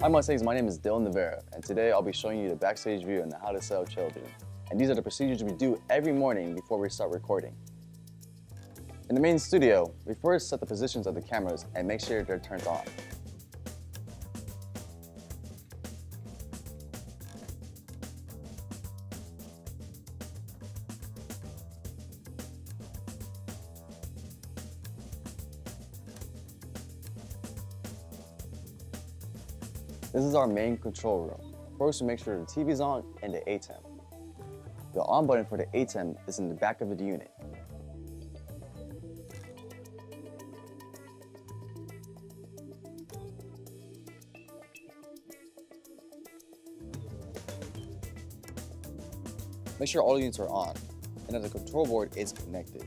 Hi Mustangs, my name is Dylan Navarro, and today I'll be showing you the backstage view on how to set up Trailivision. And these are the procedures we do every morning before we start recording. In the main studio, we first set the positions of the cameras and make sure they're turned on. This is our main control room. First, we make sure the TV's on and the ATEM. The on button for the ATEM is in the back of the unit. Make sure all units are on and that the control board is connected.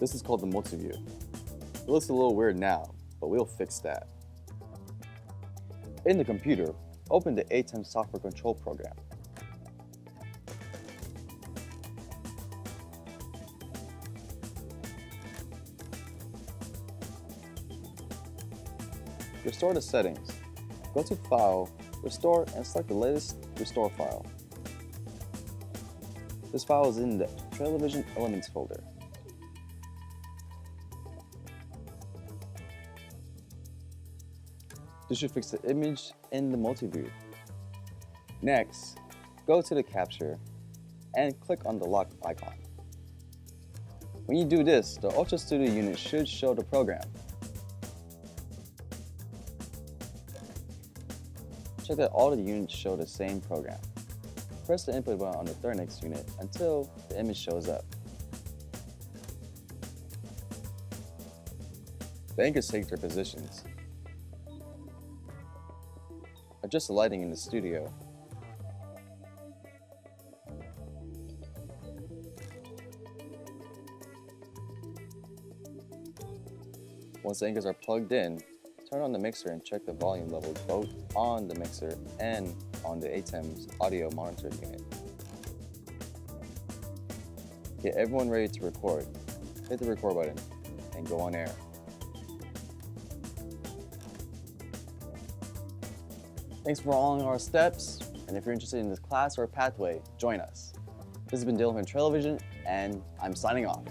This is called the multi-view. It looks a little weird now, but we'll fix that. In the computer, open the ATEM software control program. Restore the settings. Go to File, Restore, and select the latest restore file. This file is in the Trailivision Elements folder. This should fix the image in the multi-view. Next, go to the capture and click on the lock icon. When you do this, the Ultra Studio unit should show the program. Check that all the units show the same program. Press the input button on the third next unit until the image shows up. The anchors take their positions. Adjust the lighting in the studio. Once the anchors are plugged in, turn on the mixer and check the volume levels both on the mixer and on the ATEM's audio monitor unit. Get everyone ready to record. Hit the record button and go on air. Thanks for following our steps, and if you're interested in this class or pathway, join us. This has been Dylan from Trailivision, and I'm signing off.